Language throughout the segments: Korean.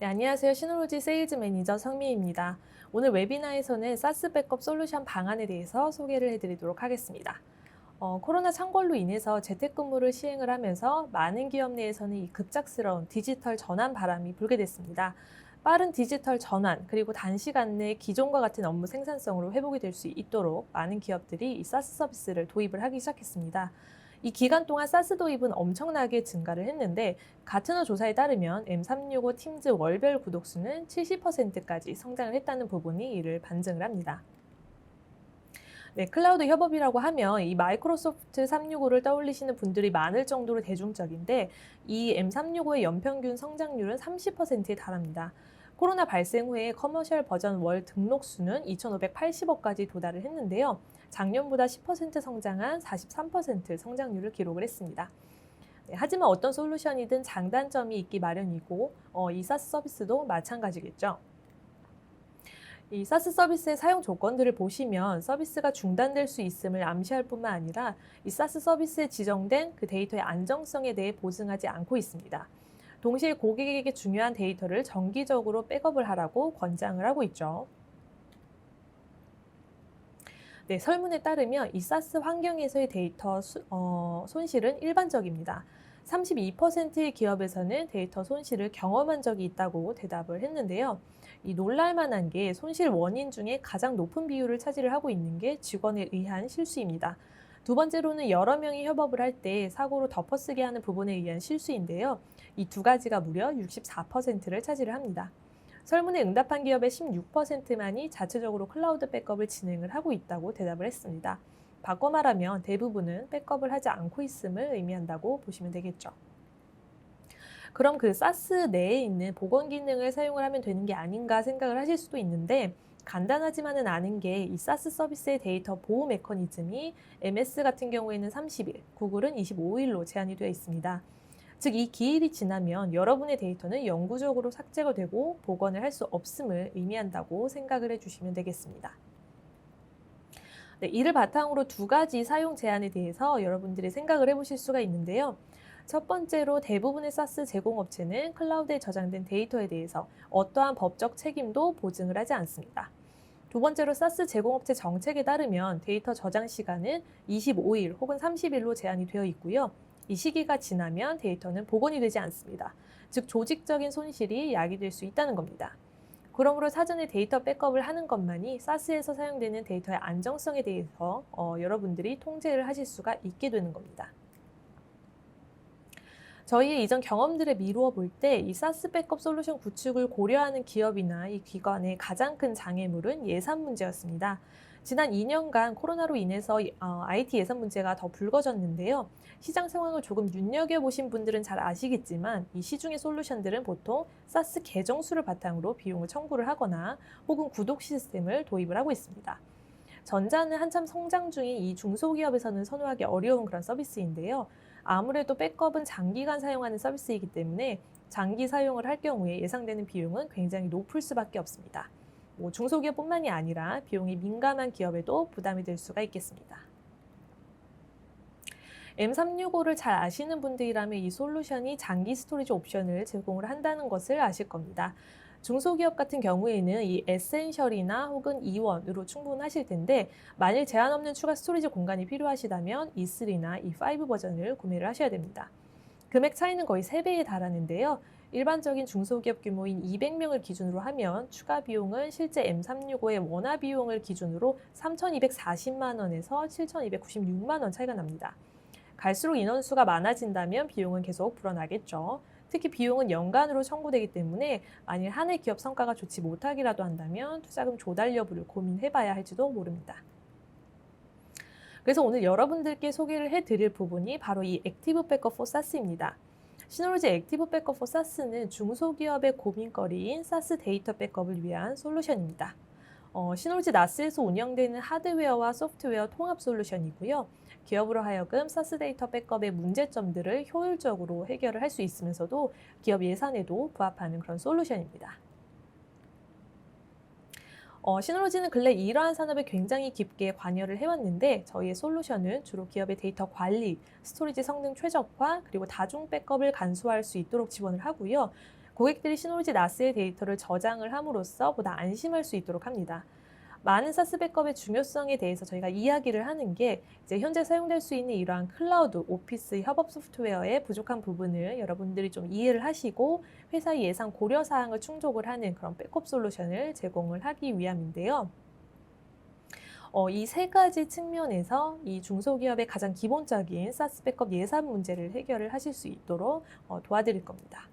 네, 안녕하세요. 시노로지 세일즈 매니저 성미입니다. 오늘 웨비나에서는 사스 백업 솔루션 방안에 대해서 소개를 해드리도록 하겠습니다. 코로나 창궐로 인해서 재택근무를 시행을 하면서 많은 기업 내에서는 이 급작스러운 디지털 전환 바람이 불게 됐습니다. 빠른 디지털 전환, 그리고 단시간 내에 기존과 같은 업무 생산성으로 회복이 될 수 있도록 많은 기업들이 이 사스 서비스를 도입을 하기 시작했습니다. 이 기간 동안 사스 도입은 엄청나게 증가를 했는데 가트너 조사에 따르면 M365 팀즈 월별 구독수는 70%까지 성장을 했다는 부분이 이를 반증을 합니다. 네, 클라우드 협업이라고 하면 이 마이크로소프트 365를 떠올리시는 분들이 많을 정도로 대중적인데 이 M365의 연평균 성장률은 30%에 달합니다. 코로나 발생 후에 커머셜 버전 월 등록 수는 2,580억까지 도달을 했는데요. 작년보다 10% 성장한 43% 성장률을 기록을 했습니다. 네, 하지만 어떤 솔루션이든 장단점이 있기 마련이고 이 사스 서비스도 마찬가지겠죠. 이 사스 서비스의 사용 조건들을 보시면 서비스가 중단될 수 있음을 암시할 뿐만 아니라 이 사스 서비스에 지정된 그 데이터의 안정성에 대해 보증하지 않고 있습니다. 동시에 고객에게 중요한 데이터를 정기적으로 백업을 하라고 권장을 하고 있죠. 네, 설문에 따르면 이 사스 환경에서의 데이터 손실은 일반적입니다. 32%의 기업에서는 데이터 손실을 경험한 적이 있다고 대답을 했는데요. 이 놀랄만한 게 손실 원인 중에 가장 높은 비율을 차지를 하고 있는 게 직원에 의한 실수입니다. 두 번째로는 여러 명이 협업을 할 때 사고로 덮어쓰게 하는 부분에 의한 실수인데요. 이 두 가지가 무려 64%를 차지를 합니다. 설문에 응답한 기업의 16%만이 자체적으로 클라우드 백업을 진행을 하고 있다고 대답을 했습니다. 바꿔 말하면 대부분은 백업을 하지 않고 있음을 의미한다고 보시면 되겠죠. 그럼 그 사스 내에 있는 보건 기능을 사용을 하면 되는 게 아닌가 생각을 하실 수도 있는데 간단하지만은 않은 게 이 사스 서비스의 데이터 보호 메커니즘이 MS 같은 경우에는 30일, 구글은 25일로 제한이 되어 있습니다. 즉, 이 기일이 지나면 여러분의 데이터는 영구적으로 삭제가 되고 복원을 할 수 없음을 의미한다고 생각을 해주시면 되겠습니다. 네, 이를 바탕으로 두 가지 사용 제한에 대해서 여러분들이 생각을 해보실 수가 있는데요. 첫 번째로 대부분의 사스 제공업체는 클라우드에 저장된 데이터에 대해서 어떠한 법적 책임도 보증을 하지 않습니다. 두 번째로 사스 제공업체 정책에 따르면 데이터 저장 시간은 25일 혹은 30일로 제한이 되어 있고요. 이 시기가 지나면 데이터는 복원이 되지 않습니다. 즉 조직적인 손실이 야기될 수 있다는 겁니다. 그러므로 사전에 데이터 백업을 하는 것만이 사스에서 사용되는 데이터의 안정성에 대해서 여러분들이 통제를 하실 수가 있게 되는 겁니다. 저희의 이전 경험들에 미루어 볼 때 이 사스 백업 솔루션 구축을 고려하는 기업이나 이 기관의 가장 큰 장애물은 예산 문제였습니다. 지난 2년간 코로나로 인해서 IT 예산 문제가 더 불거졌는데요. 시장 상황을 조금 눈여겨보신 분들은 잘 아시겠지만 이 시중의 솔루션들은 보통 사스 계정수를 바탕으로 비용을 청구를 하거나 혹은 구독 시스템을 도입을 하고 있습니다. 전자는 한참 성장 중인 이 중소기업에서는 선호하기 어려운 그런 서비스인데요. 아무래도 백업은 장기간 사용하는 서비스이기 때문에 장기 사용을 할 경우에 예상되는 비용은 굉장히 높을 수밖에 없습니다. 중소기업뿐만이 아니라 비용이 민감한 기업에도 부담이 될 수가 있겠습니다. M365를 잘 아시는 분들이라면 이 솔루션이 장기 스토리지 옵션을 제공을 한다는 것을 아실 겁니다. 중소기업 같은 경우에는 이 에센셜이나 혹은 E1으로 충분하실 텐데 만일 제한 없는 추가 스토리지 공간이 필요하시다면 E3나 E5 버전을 구매를 하셔야 됩니다. 금액 차이는 거의 3배에 달하는데요. 일반적인 중소기업 규모인 200명을 기준으로 하면 추가 비용은 실제 M365의 원화 비용을 기준으로 3,240만 원에서 7,296만 원 차이가 납니다. 갈수록 인원수가 많아진다면 비용은 계속 불어나겠죠. 특히 비용은 연간으로 청구되기 때문에 만일 한 해 기업 성과가 좋지 못하기라도 한다면 투자금 조달 여부를 고민해봐야 할지도 모릅니다. 그래서 오늘 여러분들께 소개를 해드릴 부분이 바로 이 액티브 백업 포 사스입니다. 시너지 액티브 백업 포 사스는 중소기업의 고민거리인 사스 데이터 백업을 위한 솔루션입니다. 시놀지 나스에서 운영되는 하드웨어와 소프트웨어 통합 솔루션이고요. 기업으로 하여금 사스 데이터 백업의 문제점들을 효율적으로 해결을 할 수 있으면서도 기업 예산에도 부합하는 그런 솔루션입니다. 시놀로지는 근래 이러한 산업에 굉장히 깊게 관여를 해왔는데 저희의 솔루션은 주로 기업의 데이터 관리, 스토리지 성능 최적화, 그리고 다중 백업을 간소화할 수 있도록 지원을 하고요. 고객들이 시놀로지 나스의 데이터를 저장을 함으로써 보다 안심할 수 있도록 합니다. 많은 사스 백업의 중요성에 대해서 저희가 이야기를 하는 게 이제 현재 사용될 수 있는 이러한 클라우드, 오피스, 협업 소프트웨어의 부족한 부분을 여러분들이 좀 이해를 하시고 회사의 예상 고려 사항을 충족을 하는 그런 백업 솔루션을 제공을 하기 위함인데요. 이 세 가지 측면에서 이 중소기업의 가장 기본적인 사스 백업 예산 문제를 해결을 하실 수 있도록 도와드릴 겁니다.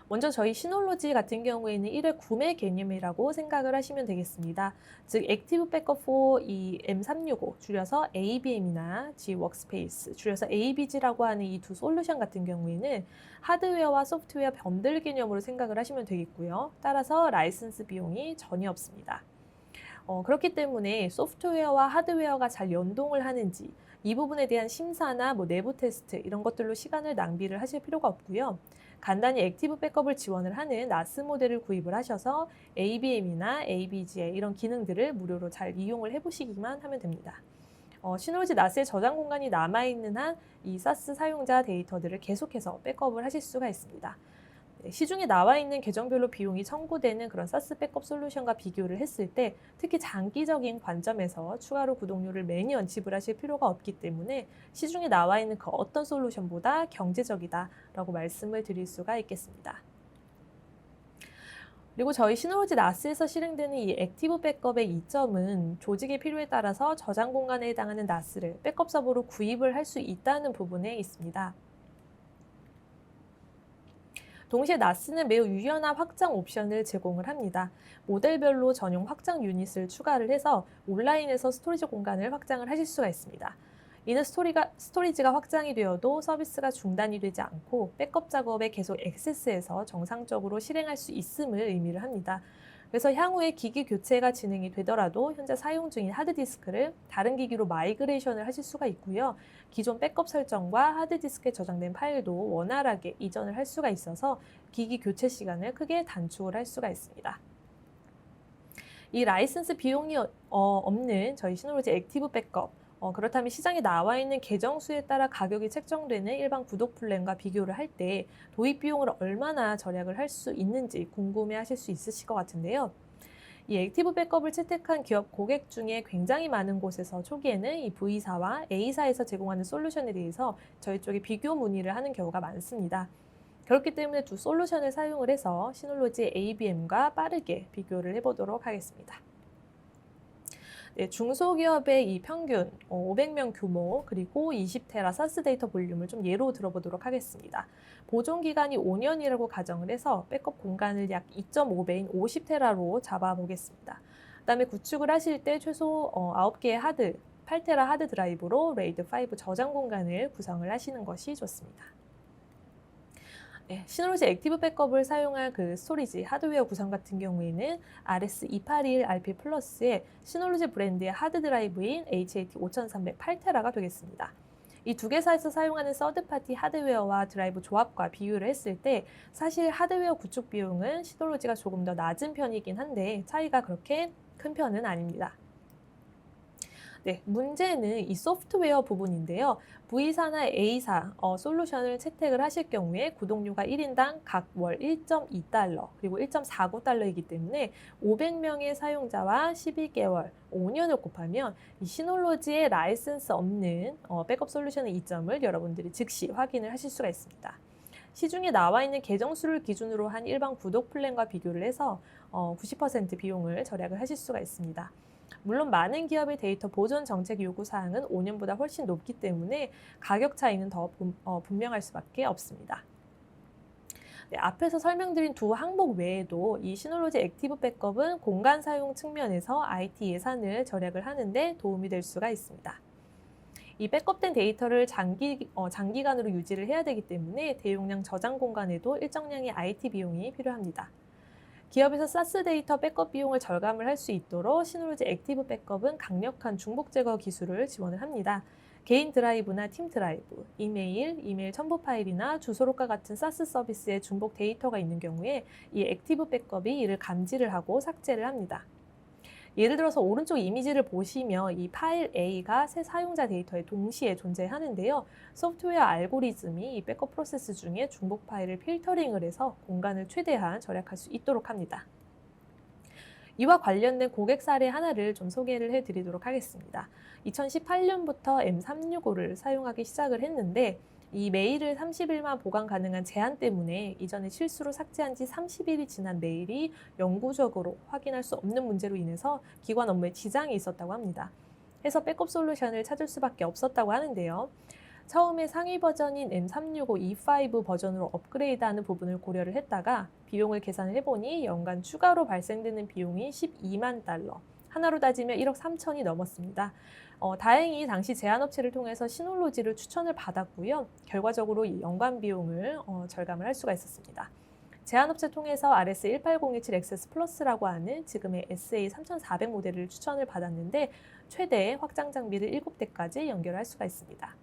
먼저 저희 시놀로지 같은 경우에는 1회 구매 개념이라고 생각을 하시면 되겠습니다. 즉 액티브 백업 4 이 M365 줄여서 ABM이나 G 워크스페이스 줄여서 ABG라고 하는 이 두 솔루션 같은 경우에는 하드웨어와 소프트웨어 번들 개념으로 생각을 하시면 되겠고요. 따라서 라이선스 비용이 전혀 없습니다. 그렇기 때문에 소프트웨어와 하드웨어가 잘 연동을 하는지 이 부분에 대한 심사나 내부 테스트 이런 것들로 시간을 낭비를 하실 필요가 없고요. 간단히 액티브 백업을 지원을 하는 나스 모델을 구입을 하셔서 ABM이나 ABG의 이런 기능들을 무료로 잘 이용을 해보시기만 하면 됩니다. 시놀로지 나스의 저장 공간이 남아있는 한 이 사스 사용자 데이터들을 계속해서 백업을 하실 수가 있습니다. 시중에 나와 있는 계정별로 비용이 청구되는 그런 사스 백업 솔루션과 비교를 했을 때 특히 장기적인 관점에서 추가로 구독료를 매년 지불하실 필요가 없기 때문에 시중에 나와 있는 그 어떤 솔루션보다 경제적이다라고 말씀을 드릴 수가 있겠습니다. 그리고 저희 시놀로지 나스에서 실행되는 이 액티브 백업의 이점은 조직의 필요에 따라서 저장 공간에 해당하는 나스를 백업 서버로 구입을 할 수 있다는 부분에 있습니다. 동시에 나스는 매우 유연한 확장 옵션을 제공을 합니다. 모델별로 전용 확장 유닛을 추가를 해서 온라인에서 스토리지 공간을 확장을 하실 수가 있습니다. 이는 스토리지가 확장이 되어도 서비스가 중단이 되지 않고 백업 작업에 계속 액세스해서 정상적으로 실행할 수 있음을 의미를 합니다. 그래서 향후에 기기 교체가 진행이 되더라도 현재 사용 중인 하드디스크를 다른 기기로 마이그레이션을 하실 수가 있고요. 기존 백업 설정과 하드디스크에 저장된 파일도 원활하게 이전을 할 수가 있어서 기기 교체 시간을 크게 단축을 할 수가 있습니다. 이 라이선스 비용이 없는 저희 시놀로지 액티브 백업 그렇다면 시장에 나와 있는 계정 수에 따라 가격이 책정되는 일반 구독 플랜과 비교를 할 때 도입 비용을 얼마나 절약을 할 수 있는지 궁금해 하실 수 있으실 것 같은데요. 이 액티브 백업을 채택한 기업 고객 중에 굉장히 많은 곳에서 초기에는 이 V사와 A사에서 제공하는 솔루션에 대해서 저희 쪽에 비교 문의를 하는 경우가 많습니다. 그렇기 때문에 두 솔루션을 사용을 해서 시놀로지 ABM과 빠르게 비교를 해보도록 하겠습니다. 네, 중소기업의 이 평균 500명 규모 그리고 20테라 사스 데이터 볼륨을 좀 예로 들어보도록 하겠습니다. 보존 기간이 5년이라고 가정을 해서 백업 공간을 약 2.5배인 50테라로 잡아보겠습니다. 그다음에 구축을 하실 때 최소 9개의 8테라 하드 드라이브로 레이드 5 저장 공간을 구성을 하시는 것이 좋습니다. 네, 시놀로지 액티브 백업을 사용할 그 스토리지 하드웨어 구성 같은 경우에는 RS281RP 플러스의 시놀로지 브랜드의 하드 드라이브인 HAT 5300 8테라가 되겠습니다. 이 두 개사에서 사용하는 서드파티 하드웨어와 드라이브 조합과 비교를 했을 때 사실 하드웨어 구축 비용은 시놀로지가 조금 더 낮은 편이긴 한데 차이가 그렇게 큰 편은 아닙니다. 네, 문제는 이 소프트웨어 부분인데요. V사나 A사 솔루션을 채택을 하실 경우에 구독료가 1인당 각 월 1.2달러 그리고 1.49달러이기 때문에 500명의 사용자와 12개월, 5년을 곱하면 이 시놀로지의 라이선스 없는 백업 솔루션의 이점을 여러분들이 즉시 확인을 하실 수가 있습니다. 시중에 나와 있는 계정 수를 기준으로 한 일반 구독 플랜과 비교를 해서 90% 비용을 절약을 하실 수가 있습니다. 물론 많은 기업의 데이터 보존 정책 요구 사항은 5년보다 훨씬 높기 때문에 가격 차이는 더 분명할 수밖에 없습니다. 네, 앞에서 설명드린 두 항목 외에도 이 시놀로지 액티브 백업은 공간 사용 측면에서 IT 예산을 절약을 하는데 도움이 될 수가 있습니다. 이 백업된 데이터를 장기간으로 유지를 해야 되기 때문에 대용량 저장 공간에도 일정량의 IT 비용이 필요합니다. 기업에서 사스 데이터 백업 비용을 절감을 할 수 있도록 시놀로지 액티브 백업은 강력한 중복 제거 기술을 지원을 합니다. 개인 드라이브나 팀 드라이브, 이메일 첨부 파일이나 주소록과 같은 사스 서비스에 중복 데이터가 있는 경우에 이 액티브 백업이 이를 감지를 하고 삭제를 합니다. 예를 들어서 오른쪽 이미지를 보시면 이 파일 A가 새 사용자 데이터에 동시에 존재하는데요. 소프트웨어 알고리즘이 이 백업 프로세스 중에 중복 파일을 필터링을 해서 공간을 최대한 절약할 수 있도록 합니다. 이와 관련된 고객 사례 하나를 좀 소개를 해드리도록 하겠습니다. 2018년부터 M365를 사용하기 시작을 했는데 이 메일을 30일만 보관 가능한 제한 때문에 이전에 실수로 삭제한 지 30일이 지난 메일이 영구적으로 확인할 수 없는 문제로 인해서 기관 업무에 지장이 있었다고 합니다. 해서 백업 솔루션을 찾을 수밖에 없었다고 하는데요. 처음에 상위 버전인 M365 E5 버전으로 업그레이드하는 부분을 고려를 했다가 비용을 계산을 해보니 연간 추가로 발생되는 비용이 12만 달러, 하나로 따지면 1억 3천이 넘었습니다. 다행히 당시 제안업체를 통해서 시놀로지를 추천을 받았고요. 결과적으로 이 연간 비용을 절감을 할 수가 있었습니다. 제안업체 통해서 RS18027 액세스 플러스라고 하는 지금의 SA3400 모델을 추천을 받았는데 최대 확장 장비를 7대까지 연결할 수가 있습니다.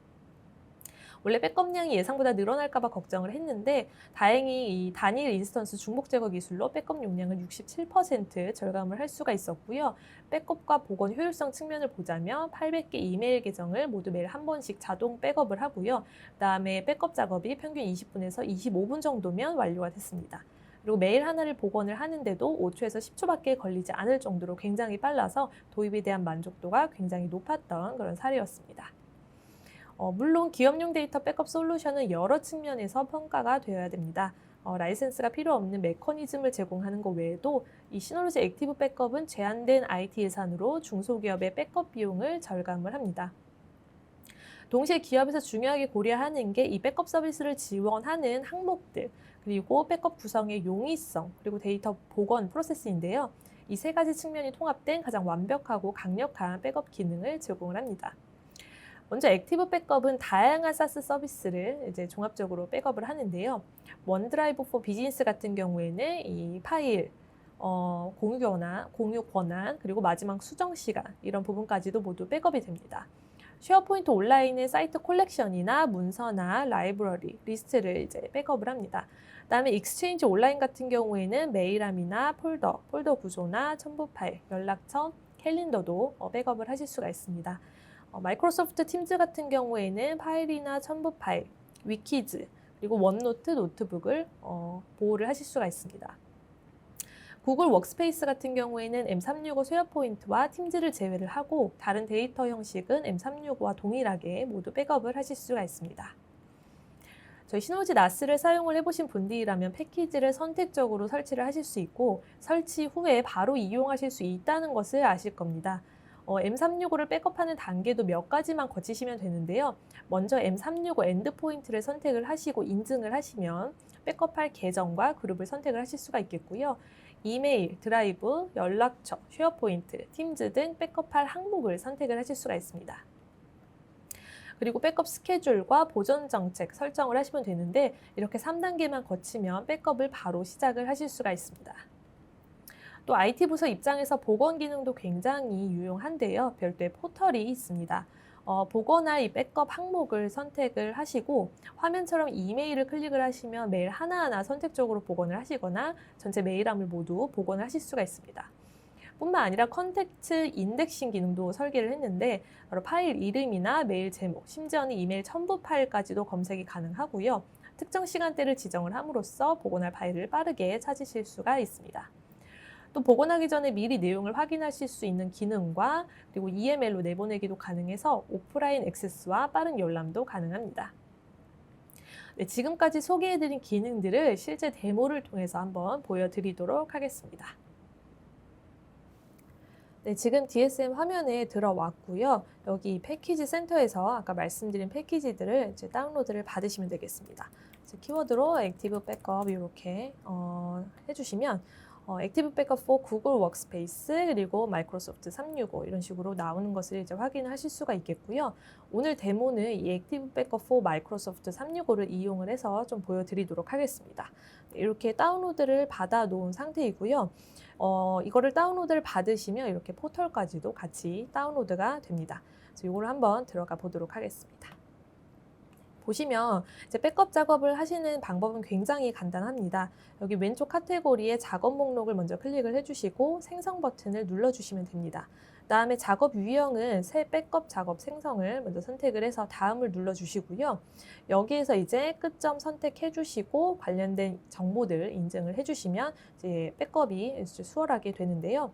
원래 백업량이 예상보다 늘어날까 봐 걱정을 했는데 다행히 이 단일 인스턴스 중복 제거 기술로 백업 용량을 67% 절감을 할 수가 있었고요. 백업과 복원 효율성 측면을 보자면 800개 이메일 계정을 모두 매일 한 번씩 자동 백업을 하고요. 그다음에 백업 작업이 평균 20분에서 25분 정도면 완료가 됐습니다. 그리고 메일 하나를 복원을 하는데도 5초에서 10초밖에 걸리지 않을 정도로 굉장히 빨라서 도입에 대한 만족도가 굉장히 높았던 그런 사례였습니다. 물론 기업용 데이터 백업 솔루션은 여러 측면에서 평가가 되어야 됩니다. 라이센스가 필요 없는 메커니즘을 제공하는 것 외에도 이 시놀로지 액티브 백업은 제한된 IT 예산으로 중소기업의 백업 비용을 절감을 합니다. 동시에 기업에서 중요하게 고려하는 게 이 백업 서비스를 지원하는 항목들, 그리고 백업 구성의 용이성, 그리고 데이터 복원 프로세스인데요. 이 세 가지 측면이 통합된 가장 완벽하고 강력한 백업 기능을 제공을 합니다. 먼저 액티브 백업은 다양한 사스 서비스를 이제 종합적으로 백업을 하는데요. 원드라이브 포 비즈니스 같은 경우에는 이 파일, 공유 권한, 그리고 마지막 수정 시간 이런 부분까지도 모두 백업이 됩니다. 쉐어포인트 온라인의 사이트 콜렉션이나 문서나 라이브러리, 리스트를 이제 백업을 합니다. 그다음에 익스체인지 온라인 같은 경우에는 메일함이나 폴더 구조나 첨부 파일, 연락처, 캘린더도 백업을 하실 수가 있습니다. 마이크로소프트 팀즈 같은 경우에는 파일이나 첨부 파일, 위키즈, 그리고 원노트, 노트북을 보호를 하실 수가 있습니다. 구글 워크스페이스 같은 경우에는 M365 쉐어포인트와 팀즈를 제외를 하고 다른 데이터 형식은 M365와 동일하게 모두 백업을 하실 수가 있습니다. 저희 시놀로지 나스를 사용을 해보신 분들이라면 패키지를 선택적으로 설치를 하실 수 있고 설치 후에 바로 이용하실 수 있다는 것을 아실 겁니다. M365를 백업하는 단계도 몇 가지만 거치시면 되는데요. 먼저 M365 엔드포인트를 선택을 하시고 인증을 하시면 백업할 계정과 그룹을 선택을 하실 수가 있겠고요. 이메일, 드라이브, 연락처, 쉐어포인트, 팀즈 등 백업할 항목을 선택을 하실 수가 있습니다. 그리고 백업 스케줄과 보존 정책 설정을 하시면 되는데 이렇게 3단계만 거치면 백업을 바로 시작을 하실 수가 있습니다. 또 IT 부서 입장에서 복원 기능도 굉장히 유용한데요. 별도의 포털이 있습니다. 복원할 이 백업 항목을 선택을 하시고 화면처럼 이메일을 클릭을 하시면 메일 하나하나 선택적으로 복원을 하시거나 전체 메일함을 모두 복원을 하실 수가 있습니다. 뿐만 아니라 컨택트 인덱싱 기능도 설계를 했는데 바로 파일 이름이나 메일 제목, 심지어는 이메일 첨부 파일까지도 검색이 가능하고요. 특정 시간대를 지정을 함으로써 복원할 파일을 빠르게 찾으실 수가 있습니다. 또 복원하기 전에 미리 내용을 확인하실 수 있는 기능과 그리고 EML로 내보내기도 가능해서 오프라인 액세스와 빠른 열람도 가능합니다. 네, 지금까지 소개해드린 기능들을 실제 데모를 통해서 한번 보여드리도록 하겠습니다. 네, 지금 DSM 화면에 들어왔고요. 여기 패키지 센터에서 아까 말씀드린 패키지들을 이제 다운로드를 받으시면 되겠습니다. 키워드로 액티브 백업 이렇게 해주시면 액티브 백업 for 구글 워크스페이스 그리고 마이크로소프트 365 이런 식으로 나오는 것을 이제 확인하실 수가 있겠고요. 오늘 데모는 이 액티브 백업 for 마이크로소프트 365를 이용을 해서 좀 보여드리도록 하겠습니다. 이렇게 다운로드를 받아 놓은 상태이고요. 이거를 다운로드를 받으시면 이렇게 포털까지도 같이 다운로드가 됩니다. 그래서 이걸 한번 들어가 보도록 하겠습니다. 보시면 이제 백업 작업을 하시는 방법은 굉장히 간단합니다. 여기 왼쪽 카테고리에 작업 목록을 먼저 클릭을 해주시고 생성 버튼을 눌러주시면 됩니다. 다음에 작업 유형은 새 백업 작업 생성을 먼저 선택을 해서 다음을 눌러주시고요. 여기에서 이제 끝점 선택해 주시고 관련된 정보들 인증을 해주시면 이제 백업이 수월하게 되는데요.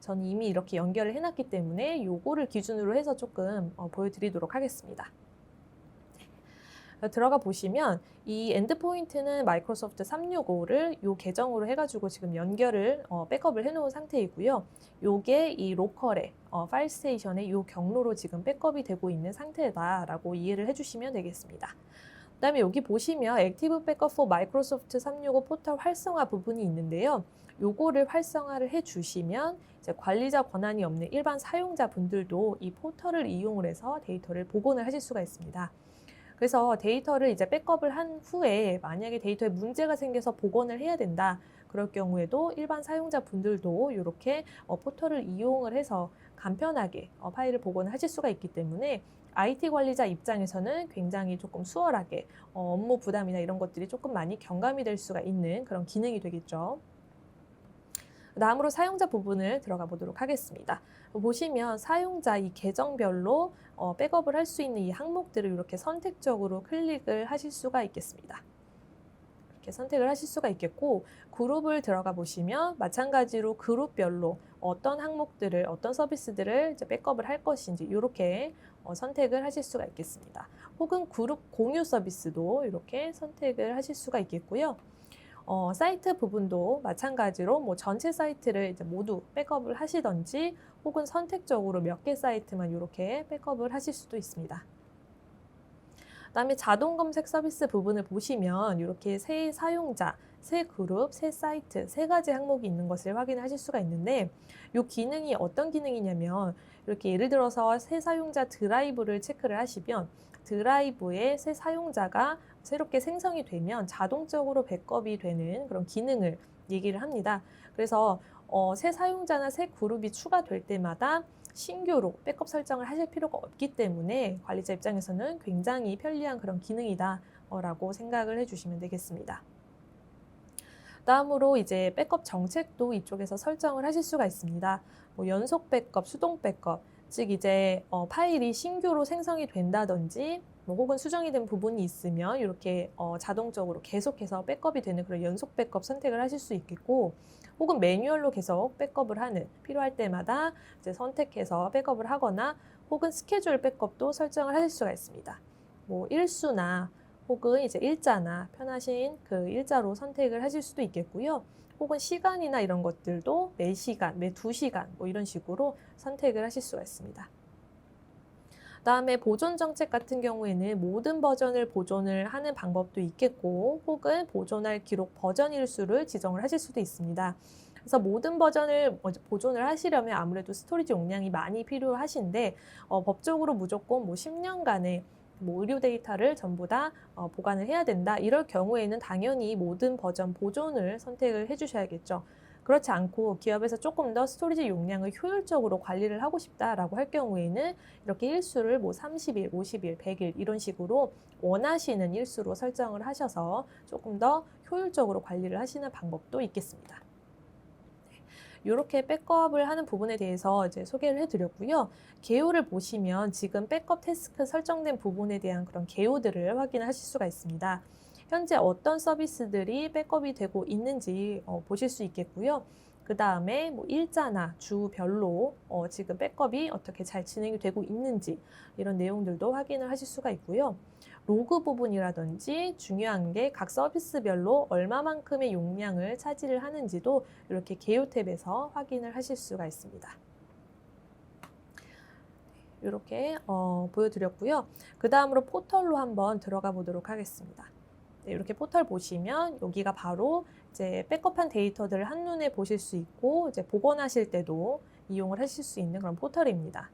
저는 이미 이렇게 연결을 해놨기 때문에 요거를 기준으로 해서 조금 보여드리도록 하겠습니다. 들어가 보시면 이 엔드포인트는 마이크로소프트 365를 요 계정으로 해가지고 지금 연결을 백업을 해놓은 상태이고요. 요게 이 로컬의 파일 스테이션의 요 경로로 지금 백업이 되고 있는 상태다라고 이해를 해주시면 되겠습니다. 그 다음에 여기 보시면 액티브 백업 for 마이크로소프트 365 포털 활성화 부분이 있는데요. 요거를 활성화를 해주시면 이제 관리자 권한이 없는 일반 사용자분들도 이 포털을 이용을 해서 데이터를 복원을 하실 수가 있습니다. 그래서 데이터를 이제 백업을 한 후에 만약에 데이터에 문제가 생겨서 복원을 해야 된다. 그럴 경우에도 일반 사용자분들도 이렇게 포털을 이용을 해서 간편하게 파일을 복원을 하실 수가 있기 때문에 IT 관리자 입장에서는 굉장히 조금 수월하게 업무 부담이나 이런 것들이 조금 많이 경감이 될 수가 있는 그런 기능이 되겠죠. 다음으로 사용자 부분을 들어가 보도록 하겠습니다. 보시면 사용자 이 계정별로 백업을 할 수 있는 이 항목들을 이렇게 선택적으로 클릭을 하실 수가 있겠습니다. 이렇게 선택을 하실 수가 있겠고 그룹을 들어가 보시면 마찬가지로 그룹별로 어떤 항목들을 어떤 서비스들을 이제 백업을 할 것인지 이렇게 선택을 하실 수가 있겠습니다. 혹은 그룹 공유 서비스도 이렇게 선택을 하실 수가 있겠고요. 사이트 부분도 마찬가지로 뭐 전체 사이트를 이제 모두 백업을 하시던지 혹은 선택적으로 몇 개 사이트만 이렇게 백업을 하실 수도 있습니다. 그다음에 자동 검색 서비스 부분을 보시면 이렇게 새 사용자, 새 그룹, 새 사이트 세 가지 항목이 있는 것을 확인하실 수가 있는데 이 기능이 어떤 기능이냐면 이렇게 예를 들어서 새 사용자 드라이브를 체크를 하시면 드라이브에 새 사용자가 새롭게 생성이 되면 자동적으로 백업이 되는 그런 기능을 얘기를 합니다. 그래서 새 사용자나 새 그룹이 추가될 때마다 신규로 백업 설정을 하실 필요가 없기 때문에 관리자 입장에서는 굉장히 편리한 그런 기능이다 라고 생각을 해주시면 되겠습니다. 다음으로 이제 백업 정책도 이쪽에서 설정을 하실 수가 있습니다. 뭐 연속 백업, 수동 백업, 즉 이제 파일이 신규로 생성이 된다든지 뭐 혹은 수정이 된 부분이 있으면 이렇게 자동적으로 계속해서 백업이 되는 그런 연속 백업 선택을 하실 수 있겠고 혹은 매뉴얼로 계속 백업을 하는 필요할 때마다 이제 선택해서 백업을 하거나 혹은 스케줄 백업도 설정을 하실 수가 있습니다. 뭐 일수나 혹은 이제 일자나 편하신 그 일자로 선택을 하실 수도 있겠고요. 혹은 시간이나 이런 것들도 매 시간, 매 2시간 뭐 이런 식으로 선택을 하실 수가 있습니다. 그다음에 보존 정책 같은 경우에는 모든 버전을 보존을 하는 방법도 있겠고 혹은 보존할 기록 버전 일수를 지정을 하실 수도 있습니다. 그래서 모든 버전을 보존을 하시려면 아무래도 스토리지 용량이 많이 필요하신데 법적으로 무조건 뭐 10년간의 뭐 의료 데이터를 전부 다 보관을 해야 된다. 이럴 경우에는 당연히 모든 버전 보존을 선택을 해주셔야겠죠. 그렇지 않고 기업에서 조금 더 스토리지 용량을 효율적으로 관리를 하고 싶다라고 할 경우에는 이렇게 일수를 뭐 30일, 50일, 100일 이런 식으로 원하시는 일수로 설정을 하셔서 조금 더 효율적으로 관리를 하시는 방법도 있겠습니다. 이렇게 백업을 하는 부분에 대해서 이제 소개를 해드렸고요. 개요를 보시면 지금 백업 태스크 설정된 부분에 대한 그런 개요들을 확인하실 수가 있습니다. 현재 어떤 서비스들이 백업이 되고 있는지 보실 수 있겠고요. 그 다음에 뭐 일자나 주별로 지금 백업이 어떻게 잘 진행이 되고 있는지 이런 내용들도 확인을 하실 수가 있고요. 로그 부분이라든지 중요한 게 각 서비스별로 얼마만큼의 용량을 차지를 하는지도 이렇게 개요 탭에서 확인을 하실 수가 있습니다. 이렇게 보여드렸고요. 그 다음으로 포털로 한번 들어가 보도록 하겠습니다. 네, 이렇게 포털 보시면 여기가 바로 이제 백업한 데이터들을 한눈에 보실 수 있고 이제 복원하실 때도 이용을 하실 수 있는 그런 포털입니다.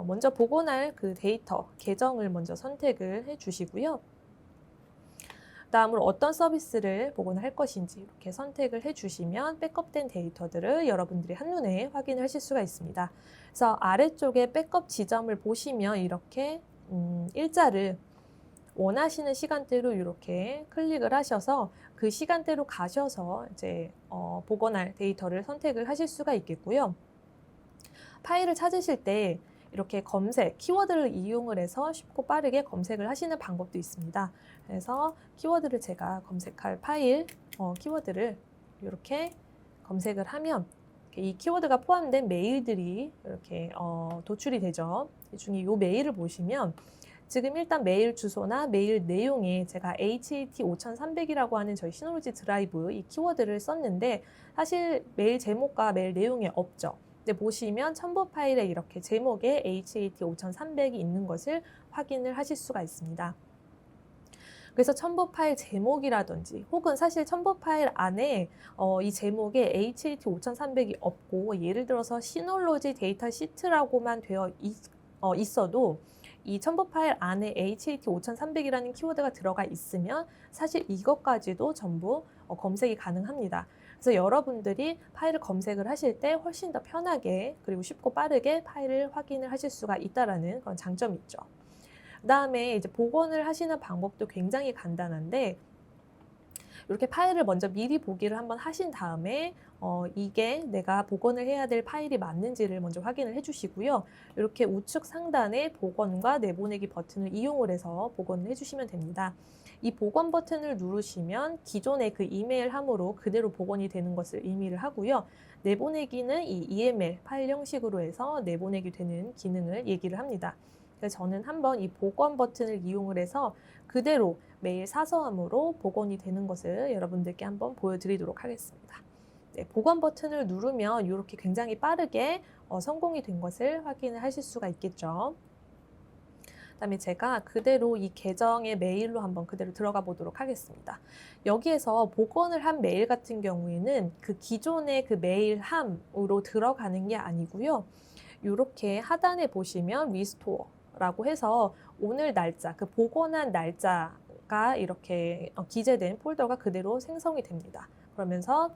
먼저 복원할 그 데이터 계정을 먼저 선택을 해 주시고요. 다음으로 어떤 서비스를 복원할 것인지 이렇게 선택을 해주시면 백업된 데이터들을 여러분들이 한눈에 확인하실 수가 있습니다. 그래서 아래쪽에 백업 지점을 보시면 이렇게 일자를 원하시는 시간대로 이렇게 클릭을 하셔서 그 시간대로 가셔서 이제 복원할 데이터를 선택을 하실 수가 있겠고요. 파일을 찾으실 때 이렇게 검색, 키워드를 이용을 해서 쉽고 빠르게 검색을 하시는 방법도 있습니다. 그래서 키워드를 제가 검색할 파일, 키워드를 이렇게 검색을 하면 이 키워드가 포함된 메일들이 이렇게 도출이 되죠. 이 중에 이 메일을 보시면 지금 일단 메일 주소나 메일 내용에 제가 HAT 5300이라고 하는 저희 시놀로지 드라이브 이 키워드를 썼는데 사실 메일 제목과 메일 내용에 없죠. 근데 보시면 첨부 파일에 이렇게 제목에 HAT 5300이 있는 것을 확인을 하실 수가 있습니다. 그래서 첨부 파일 제목이라든지 혹은 사실 첨부 파일 안에 이 제목에 HAT 5300이 없고 예를 들어서 시놀로지 데이터 시트라고만 되어 있어도 이 첨부 파일 안에 HAT 5300이라는 키워드가 들어가 있으면 사실 이것까지도 전부 검색이 가능합니다. 그래서 여러분들이 파일을 검색을 하실 때 훨씬 더 편하게 그리고 쉽고 빠르게 파일을 확인을 하실 수가 있다는 그런 장점이 있죠. 그 다음에 이제 복원을 하시는 방법도 굉장히 간단한데 이렇게 파일을 먼저 미리 보기를 한번 하신 다음에 이게 내가 복원을 해야 될 파일이 맞는지를 먼저 확인을 해주시고요. 이렇게 우측 상단에 복원과 내보내기 버튼을 이용을 해서 복원을 해주시면 됩니다. 이 복원 버튼을 누르시면 기존의 그 이메일 함으로 그대로 복원이 되는 것을 의미를 하고요. 내보내기는 이 EML 파일 형식으로 해서 내보내기 되는 기능을 얘기를 합니다. 그래서 저는 한번 이 복원 버튼을 이용을 해서 그대로 메일 사서함으로 복원이 되는 것을 여러분들께 한번 보여드리도록 하겠습니다. 네, 복원 버튼을 누르면 이렇게 굉장히 빠르게 성공이 된 것을 확인을 하실 수가 있겠죠. 그다음에 제가 그대로 이 계정의 메일로 한번 그대로 들어가 보도록 하겠습니다. 여기에서 복원을 한 메일 같은 경우에는 그 기존의 그 메일 함으로 들어가는 게 아니고요. 이렇게 하단에 보시면 리스토어라고 해서 오늘 날짜, 그 복원한 날짜가 이렇게 기재된 폴더가 그대로 생성이 됩니다. 그러면서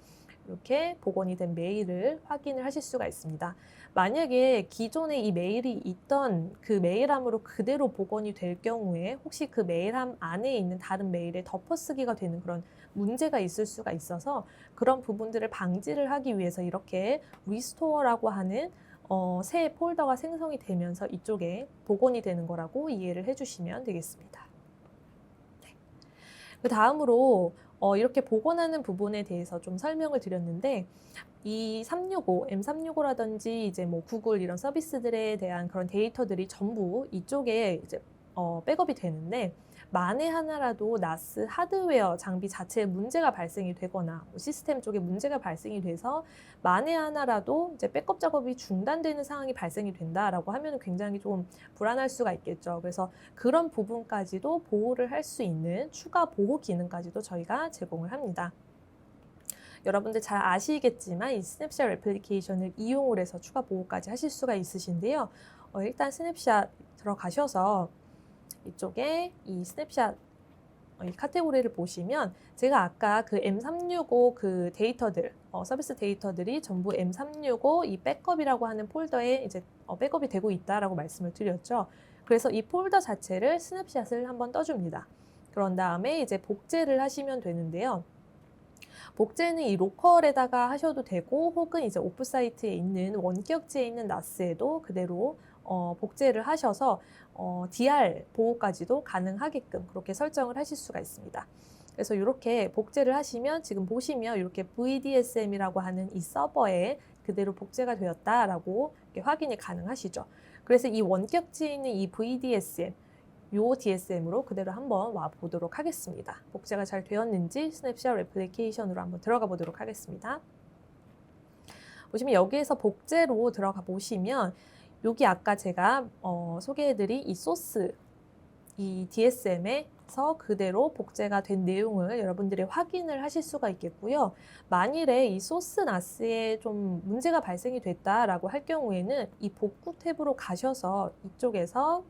이렇게 복원이 된 메일을 확인을 하실 수가 있습니다. 만약에 기존에 이 메일이 있던 그 메일함으로 그대로 복원이 될 경우에 혹시 그 메일함 안에 있는 다른 메일에 덮어쓰기가 되는 그런 문제가 있을 수가 있어서 그런 부분들을 방지를 하기 위해서 이렇게 리스토어라고 하는 새 폴더가 생성이 되면서 이쪽에 복원이 되는 거라고 이해를 해주시면 되겠습니다. 네. 그 다음으로 이렇게 복원하는 부분에 대해서 좀 설명을 드렸는데 이 365, M365라든지 이제 뭐 구글 이런 서비스들에 대한 그런 데이터들이 전부 이쪽에 이제 백업이 되는데 만에 하나라도 나스 하드웨어 장비 자체에 문제가 발생이 되거나 시스템 쪽에 문제가 발생이 돼서 만에 하나라도 이제 백업 작업이 중단되는 상황이 발생이 된다라고 하면 굉장히 좀 불안할 수가 있겠죠. 그래서 그런 부분까지도 보호를 할 수 있는 추가 보호 기능까지도 저희가 제공을 합니다. 여러분들 잘 아시겠지만 이 스냅샷 애플리케이션을 이용을 해서 추가 보호까지 하실 수가 있으신데요. 일단 스냅샷 들어가셔서 이쪽에 이 스냅샷 이 카테고리를 보시면 제가 아까 그 M365 그 데이터들 서비스 데이터들이 전부 M365 이 백업이라고 하는 폴더에 이제 백업이 되고 있다라고 말씀을 드렸죠. 그래서 이 폴더 자체를 스냅샷을 한번 떠줍니다. 그런 다음에 이제 복제를 하시면 되는데요. 복제는 이 로컬에다가 하셔도 되고 혹은 이제 오프사이트에 있는 원격지에 있는 나스에도 그대로 복제를 하셔서 DR 보호까지도 가능하게끔 그렇게 설정을 하실 수가 있습니다. 그래서 이렇게 복제를 하시면 지금 보시면 이렇게 VDSM이라고 하는 이 서버에 그대로 복제가 되었다라고 확인이 가능하시죠. 그래서 이 원격지에 있는 이 VDSM 요 DSM으로 그대로 한번 와 보도록 하겠습니다. 복제가 잘 되었는지 스냅샷 애플리케이션으로 한번 들어가 보도록 하겠습니다. 보시면 여기에서 복제로 들어가 보시면 여기 아까 제가 소개해드린 이 소스 이 DSM에서 그대로 복제가 된 내용을 여러분들이 확인을 하실 수가 있겠고요. 만일에 이 소스 나스에 좀 문제가 발생이 됐다라고 할 경우에는 이 복구 탭으로 가셔서 이쪽에서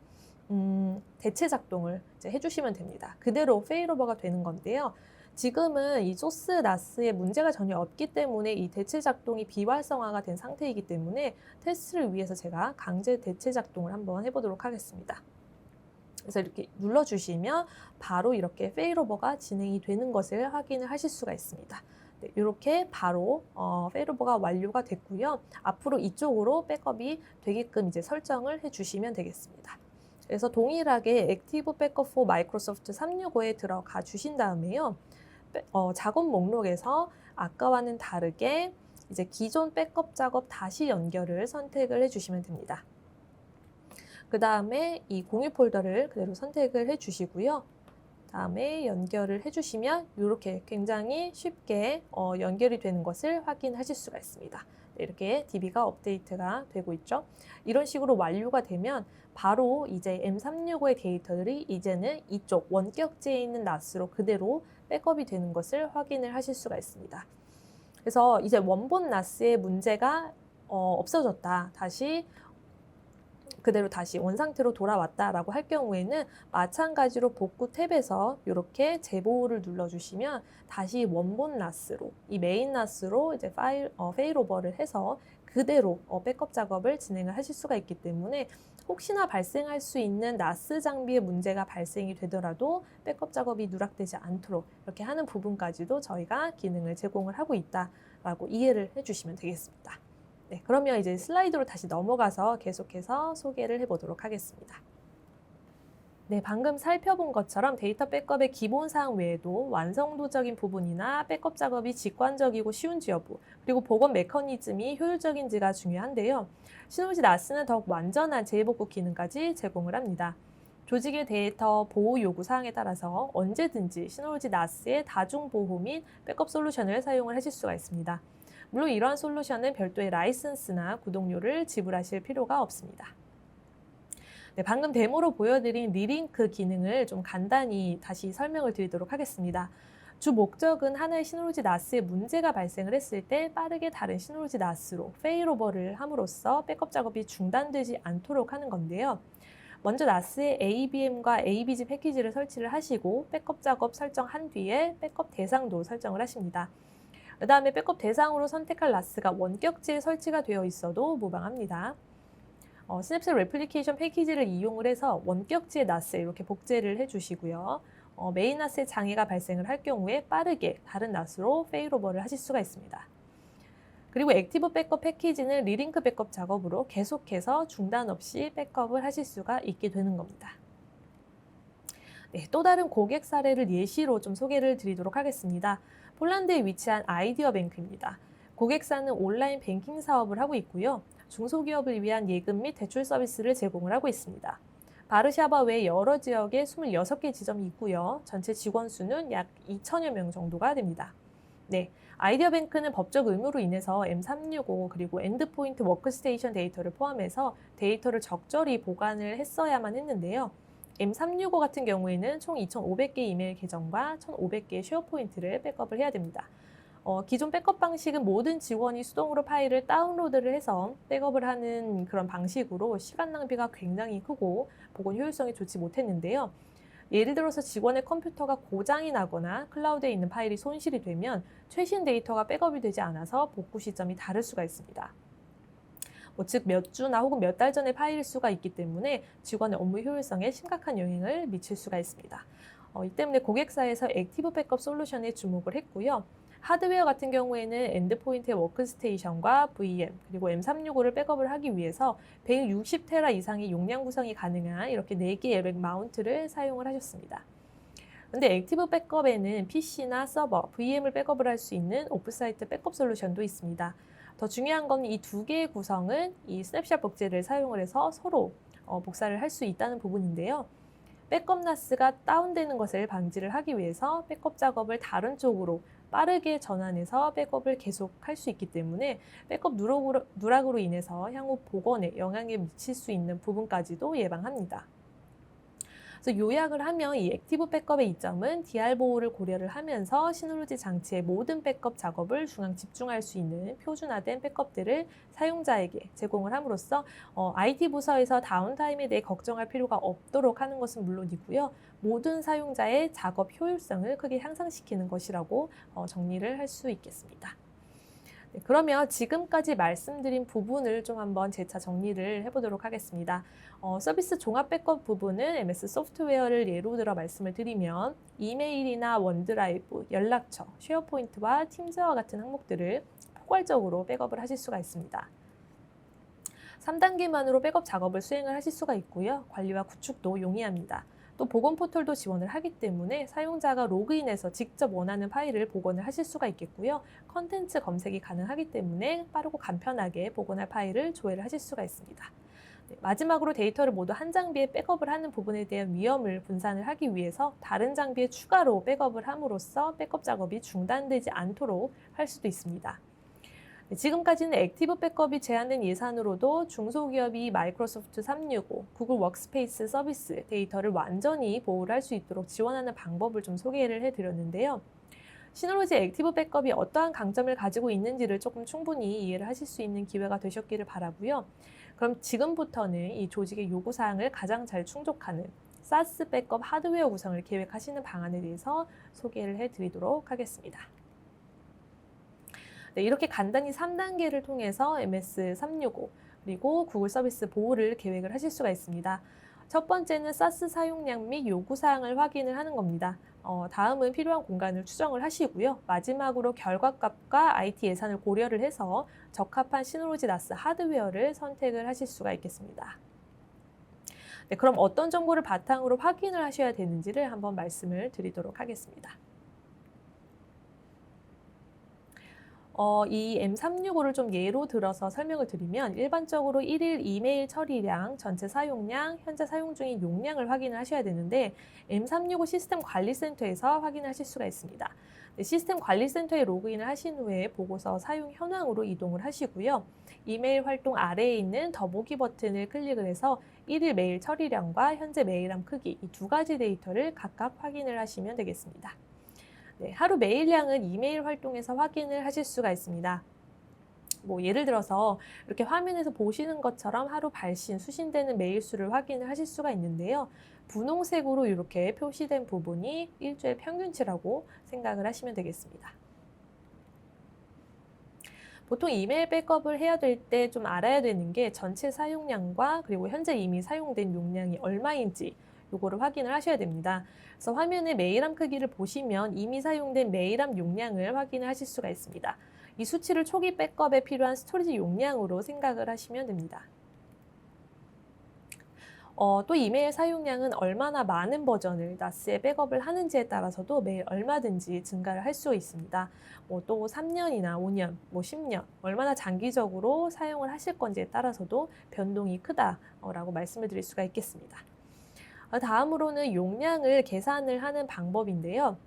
대체 작동을 이제 해주시면 됩니다. 그대로 페일오버가 되는 건데요. 지금은 이 소스 나스에 문제가 전혀 없기 때문에 이 대체 작동이 비활성화가 된 상태이기 때문에 테스트를 위해서 제가 강제 대체 작동을 한번 해보도록 하겠습니다. 그래서 이렇게 눌러주시면 바로 이렇게 페일오버가 진행이 되는 것을 확인을 하실 수가 있습니다. 네, 이렇게 바로 페일오버가 완료가 됐고요. 앞으로 이쪽으로 백업이 되게끔 이제 설정을 해주시면 되겠습니다. 그래서 동일하게 액티브 백업 for 마이크로소프트 365에 들어가 주신 다음에요. 작업 목록에서 아까와는 다르게 이제 기존 백업 작업 다시 연결을 선택을 해주시면 됩니다. 그 다음에 이 공유 폴더를 그대로 선택을 해주시고요. 다음에 연결을 해주시면 이렇게 굉장히 쉽게 연결이 되는 것을 확인하실 수가 있습니다. 네, 이렇게 DB가 업데이트가 되고 있죠. 이런 식으로 완료가 되면 바로 이제 M365의 데이터들이 이제는 이쪽 원격지에 있는 NAS로 그대로 백업이 되는 것을 확인을 하실 수가 있습니다. 그래서 이제 원본 NAS의 문제가 없어졌다. 그대로 다시 원상태로 돌아왔다라고 할 경우에는 마찬가지로 복구 탭에서 이렇게 재보호를 눌러주시면 다시 원본 NAS로 이 메인 NAS로 이제 페일오버를 해서 그대로 백업 작업을 진행을 하실 수가 있기 때문에 혹시나 발생할 수 있는 NAS 장비의 문제가 발생이 되더라도 백업 작업이 누락되지 않도록 이렇게 하는 부분까지도 저희가 기능을 제공을 하고 있다라고 이해를 해주시면 되겠습니다. 네, 그러면 이제 슬라이드로 다시 넘어가서 계속해서 소개를 해보도록 하겠습니다. 네, 방금 살펴본 것처럼 데이터 백업의 기본사항 외에도 완성도적인 부분이나 백업 작업이 직관적이고 쉬운지 여부, 그리고 복원 메커니즘이 효율적인지가 중요한데요. 시놀지 NAS는 더욱 완전한 재복구 기능까지 제공을 합니다. 조직의 데이터 보호 요구 사항에 따라서 언제든지 시놀지 NAS의 다중보호 및 백업 솔루션을 사용을 하실 수가 있습니다. 물론 이러한 솔루션은 별도의 라이선스나 구독료를 지불하실 필요가 없습니다. 네, 방금 데모로 보여드린 리링크 기능을 좀 간단히 다시 설명을 드리도록 하겠습니다. 주 목적은 하나의 시놀지 NAS에 문제가 발생을 했을 때 빠르게 다른 시놀지 NAS로 페일오버를 함으로써 백업 작업이 중단되지 않도록 하는 건데요. 먼저 NAS에 ABM과 ABG 패키지를 설치를 하시고 백업 작업 설정한 뒤에 백업 대상도 설정을 하십니다. 그 다음에 백업 대상으로 선택할 NAS가 원격지에 설치가 되어 있어도 무방합니다. 시냅스 레플리케이션 패키지를 이용을 해서 원격지의 NAS에 이렇게 복제를 해주시고요. 메인 NAS에 장애가 발생을 할 경우에 빠르게 다른 NAS로 페일오버를 하실 수가 있습니다. 그리고 액티브 백업 패키지는 리링크 백업 작업으로 계속해서 중단 없이 백업을 하실 수가 있게 되는 겁니다. 네, 또 다른 고객 사례를 예시로 좀 소개를 드리도록 하겠습니다. 폴란드에 위치한 아이디어 뱅크입니다. 고객사는 온라인 뱅킹 사업을 하고 있고요. 중소기업을 위한 예금 및 대출 서비스를 제공을 하고 있습니다. 바르샤바 외 여러 지역에 26개 지점이 있고요. 전체 직원 수는 약 2천여 명 정도가 됩니다. 네, 아이디어 뱅크는 법적 의무로 인해서 M365 그리고 엔드포인트 워크스테이션 데이터를 포함해서 데이터를 적절히 보관을 했어야만 했는데요. M365 같은 경우에는 총 2,500개 이메일 계정과 1,500개의 쉐어포인트를 백업을 해야 됩니다. 기존 백업 방식은 모든 직원이 수동으로 파일을 다운로드를 해서 백업을 하는 그런 방식으로 시간 낭비가 굉장히 크고 복원 효율성이 좋지 못했는데요. 예를 들어서 직원의 컴퓨터가 고장이 나거나 클라우드에 있는 파일이 손실이 되면 최신 데이터가 백업이 되지 않아서 복구 시점이 다를 수가 있습니다. 즉 몇 주나 혹은 몇 달 전의 파일 수가 있기 때문에 직원의 업무 효율성에 심각한 영향을 미칠 수가 있습니다. 이 때문에 고객사에서 액티브 백업 솔루션에 주목을 했고요. 하드웨어 같은 경우에는 엔드포인트의 워크스테이션과 VM 그리고 M365를 백업을 하기 위해서 160테라 이상의 용량 구성이 가능한 이렇게 4개의 렉 마운트를 사용을 하셨습니다. 근데 액티브 백업에는 PC나 서버, VM을 백업을 할 수 있는 오프사이트 백업 솔루션도 있습니다. 더 중요한 건 이 두 개의 구성은 이 스냅샷 복제를 사용을 해서 서로 복사를 할 수 있다는 부분인데요. 백업 NAS가 다운되는 것을 방지를 하기 위해서 백업 작업을 다른 쪽으로 빠르게 전환해서 백업을 계속할 수 있기 때문에 백업 누락으로 인해서 향후 복원에 영향을 미칠 수 있는 부분까지도 예방합니다. 그래서 요약을 하면 이 액티브 백업의 이점은 DR 보호를 고려를 하면서 시놀지 장치의 모든 백업 작업을 중앙 집중할 수 있는 표준화된 백업들을 사용자에게 제공을 함으로써 IT 부서에서 다운타임에 대해 걱정할 필요가 없도록 하는 것은 물론이고요. 모든 사용자의 작업 효율성을 크게 향상시키는 것이라고 정리를 할 수 있겠습니다. 네, 그러면 지금까지 말씀드린 부분을 좀 한번 재차 정리를 해보도록 하겠습니다. 서비스 종합 백업 부분은 MS 소프트웨어를 예로 들어 말씀을 드리면 이메일이나 원드라이브, 연락처, 쉐어포인트와 팀즈와 같은 항목들을 포괄적으로 백업을 하실 수가 있습니다. 3단계만으로 백업 작업을 수행을 하실 수가 있고요. 관리와 구축도 용이합니다. 또 복원 포털도 지원을 하기 때문에 사용자가 로그인해서 직접 원하는 파일을 복원을 하실 수가 있겠고요. 컨텐츠 검색이 가능하기 때문에 빠르고 간편하게 복원할 파일을 조회를 하실 수가 있습니다. 네, 마지막으로 데이터를 모두 한 장비에 백업을 하는 부분에 대한 위험을 분산을 하기 위해서 다른 장비에 추가로 백업을 함으로써 백업 작업이 중단되지 않도록 할 수도 있습니다. 네, 지금까지는 액티브 백업이 제한된 예산으로도 중소기업이 마이크로소프트 365, 구글 워크스페이스 서비스 데이터를 완전히 보호를 할 수 있도록 지원하는 방법을 좀 소개를 해드렸는데요. 시놀로지 액티브 백업이 어떠한 강점을 가지고 있는지를 조금 충분히 이해를 하실 수 있는 기회가 되셨기를 바라고요. 그럼 지금부터는 이 조직의 요구사항을 가장 잘 충족하는 사스 백업 하드웨어 구성을 계획하시는 방안에 대해서 소개를 해드리도록 하겠습니다. 네, 이렇게 간단히 3단계를 통해서 MS 365 그리고 구글 서비스 보호를 계획을 하실 수가 있습니다. 첫 번째는 사스 사용량 및 요구사항을 확인을 하는 겁니다. 다음은 필요한 공간을 추정을 하시고요. 마지막으로 결과값과 IT 예산을 고려를 해서 적합한 시놀로지 나스 하드웨어를 선택을 하실 수가 있겠습니다. 네, 그럼 어떤 정보를 바탕으로 확인을 하셔야 되는지를 한번 말씀을 드리도록 하겠습니다. 이 M365를 좀 예로 들어서 설명을 드리면 일반적으로 1일 이메일 처리량, 전체 사용량, 현재 사용 중인 용량을 확인을 하셔야 되는데 M365 시스템 관리센터에서 확인하실 수가 있습니다. 네, 시스템 관리센터에 로그인을 하신 후에 보고서 사용 현황으로 이동을 하시고요. 이메일 활동 아래에 있는 더보기 버튼을 클릭을 해서 1일 메일 처리량과 현재 메일함 크기 이 두 가지 데이터를 각각 확인을 하시면 되겠습니다. 네, 하루 메일량은 이메일 활동에서 확인을 하실 수가 있습니다. 예를 들어서 이렇게 화면에서 보시는 것처럼 하루 발신, 수신되는 메일 수를 확인을 하실 수가 있는데요. 분홍색으로 이렇게 표시된 부분이 일주일 평균치라고 생각을 하시면 되겠습니다. 보통 이메일 백업을 해야 될 때 좀 알아야 되는 게 전체 사용량과 그리고 현재 이미 사용된 용량이 얼마인지 요거를 확인을 하셔야 됩니다. 그래서 화면에 메일함 크기를 보시면 이미 사용된 메일함 용량을 확인을 하실 수가 있습니다. 이 수치를 초기 백업에 필요한 스토리지 용량으로 생각을 하시면 됩니다. 또 이메일 사용량은 얼마나 많은 버전을 나스에 백업을 하는지에 따라서도 매일 얼마든지 증가를 할 수 있습니다. 또 3년이나 5년, 10년, 얼마나 장기적으로 사용을 하실 건지에 따라서도 변동이 크다라고 말씀을 드릴 수가 있겠습니다. 다음으로는 용량을 계산을 하는 방법인데요.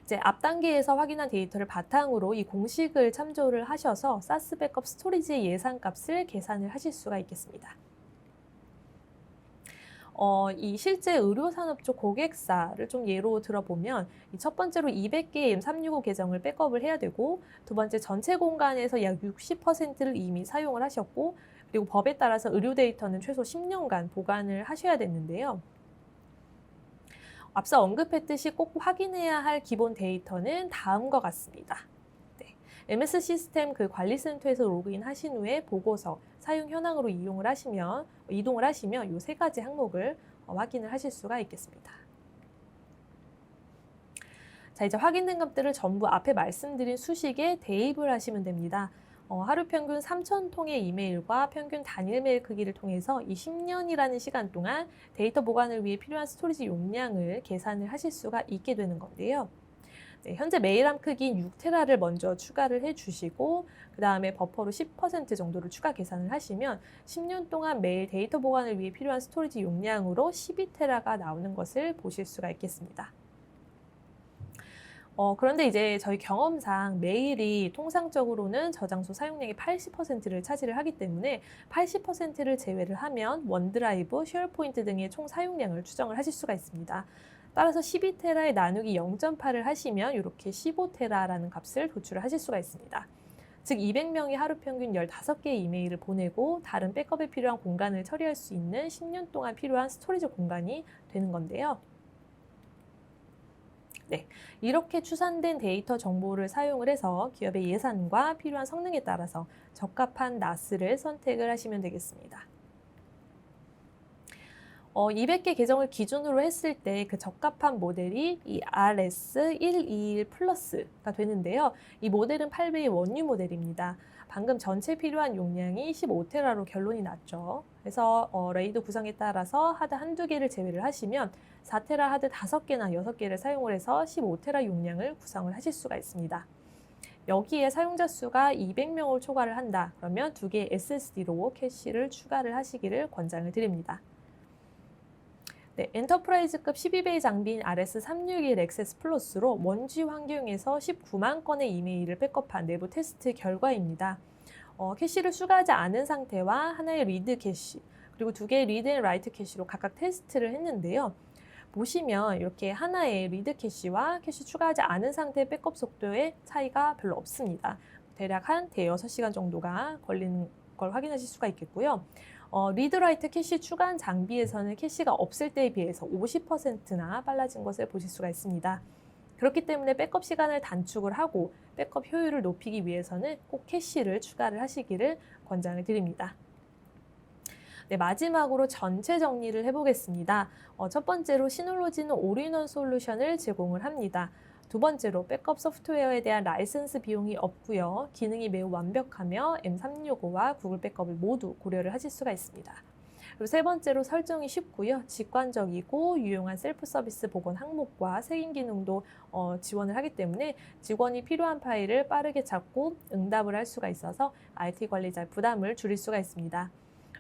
이제 앞 단계에서 확인한 데이터를 바탕으로 이 공식을 참조를 하셔서 사스 백업 스토리지의 예산값을 계산을 하실 수가 있겠습니다. 이 실제 의료산업 쪽 고객사를 좀 예로 들어보면 첫 번째로 200개의 M365 계정을 백업을 해야 되고 두 번째 전체 공간에서 약 60%를 이미 사용을 하셨고 그리고 법에 따라서 의료 데이터는 최소 10년간 보관을 하셔야 되는데요. 앞서 언급했듯이 꼭 확인해야 할 기본 데이터는 다음과 같습니다. 네. MS 시스템 그 관리센터에서 로그인 하신 후에 보고서, 사용 현황으로 이동을 하시면 이 세 가지 항목을 확인을 하실 수가 있겠습니다. 자, 이제 확인된 것들을 전부 앞에 말씀드린 수식에 대입을 하시면 됩니다. 하루 평균 3,000통의 이메일과 평균 단일 메일 크기를 통해서 이 10년이라는 시간 동안 데이터 보관을 위해 필요한 스토리지 용량을 계산을 하실 수가 있게 되는 건데요. 네, 현재 메일함 크기인 6테라를 먼저 추가를 해주시고 그 다음에 버퍼로 10% 정도를 추가 계산을 하시면 10년 동안 매일 데이터 보관을 위해 필요한 스토리지 용량으로 12테라가 나오는 것을 보실 수가 있겠습니다. 그런데 이제 저희 경험상 메일이 통상적으로는 저장소 사용량의 80%를 차지를 하기 때문에 80%를 제외를 하면 원드라이브, 쉐어포인트 등의 총 사용량을 추정을 하실 수가 있습니다. 따라서 12테라에 나누기 0.8을 하시면 이렇게 15테라라는 값을 도출을 하실 수가 있습니다. 즉 200명이 하루 평균 15개의 이메일을 보내고 다른 백업에 필요한 공간을 처리할 수 있는 10년 동안 필요한 스토리지 공간이 되는 건데요. 네, 이렇게 추산된 데이터 정보를 사용을 해서 기업의 예산과 필요한 성능에 따라서 적합한 나스를 선택을 하시면 되겠습니다. 200개 계정을 기준으로 했을 때 그 적합한 모델이 이 RS121 플러스가 되는데요. 이 모델은 8배의 원유 모델입니다. 방금 전체 필요한 용량이 15테라로 결론이 났죠. 그래서 레이드 구성에 따라서 하드 한두 개를 제외를 하시면 4테라 하드 5개나 6개를 사용을 해서 15테라 용량을 구성을 하실 수가 있습니다. 여기에 사용자 수가 200명을 초과를 한다. 그러면 2개의 SSD로 캐시를 추가를 하시기를 권장을 드립니다. 네, 엔터프라이즈급 12배의 장비인 RS361 액세스 플러스로 원지 환경에서 19만 건의 이메일을 백업한 내부 테스트 결과입니다. 캐시를 추가하지 않은 상태와 하나의 리드 캐시, 그리고 2개의 리드 앤 라이트 캐시로 각각 테스트를 했는데요. 보시면 이렇게 하나의 리드 캐시와 캐시 추가하지 않은 상태의 백업 속도의 차이가 별로 없습니다. 대략 한 대여섯 시간 정도가 걸리는 걸 확인하실 수가 있겠고요. 리드라이트 캐시 추가한 장비에서는 캐시가 없을 때에 비해서 50%나 빨라진 것을 보실 수가 있습니다. 그렇기 때문에 백업 시간을 단축을 하고 백업 효율을 높이기 위해서는 꼭 캐시를 추가를 하시기를 권장을 드립니다. 네, 마지막으로 전체 정리를 해보겠습니다. 첫 번째로 시놀로지는 올인원 솔루션을 제공을 합니다. 두 번째로 백업 소프트웨어에 대한 라이선스 비용이 없고요. 기능이 매우 완벽하며 M365와 구글 백업을 모두 고려를 하실 수가 있습니다. 그리고 세 번째로 설정이 쉽고요. 직관적이고 유용한 셀프 서비스 복원 항목과 색인 기능도 지원을 하기 때문에 직원이 필요한 파일을 빠르게 찾고 응답을 할 수가 있어서 IT 관리자의 부담을 줄일 수가 있습니다.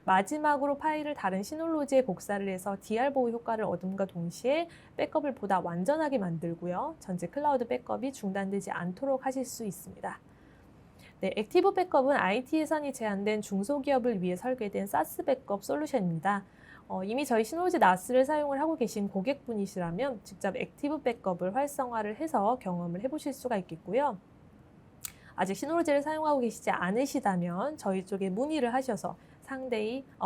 마지막으로 파일을 다른 시놀로지에 복사를 해서 DR 보호 효과를 얻음과 동시에 백업을 보다 완전하게 만들고요. 전체 클라우드 백업이 중단되지 않도록 하실 수 있습니다. 네, 액티브 백업은 IT 예산이 제한된 중소기업을 위해 설계된 사스 백업 솔루션입니다. 이미 저희 시놀로지 나스를 사용을 하고 계신 고객분이시라면 직접 액티브 백업을 활성화를 해서 경험을 해보실 수가 있겠고요. 아직 시놀로지를 사용하고 계시지 않으시다면 저희 쪽에 문의를 하셔서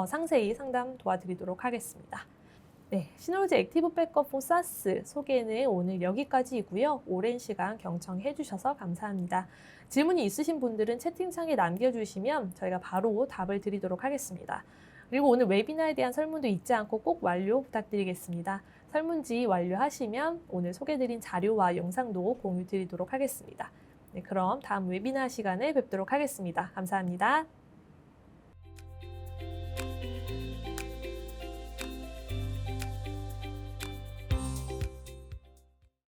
상세히 상담 도와드리도록 하겠습니다. 네, 시놀로지 액티브 백업 포 사스 소개는 오늘 여기까지이고요. 오랜 시간 경청해 주셔서 감사합니다. 질문이 있으신 분들은 채팅창에 남겨주시면 저희가 바로 답을 드리도록 하겠습니다. 그리고 오늘 웨비나에 대한 설문도 잊지 않고 꼭 완료 부탁드리겠습니다. 설문지 완료하시면 오늘 소개드린 자료와 영상도 공유 드리도록 하겠습니다. 네, 그럼 다음 웨비나 시간에 뵙도록 하겠습니다. 감사합니다.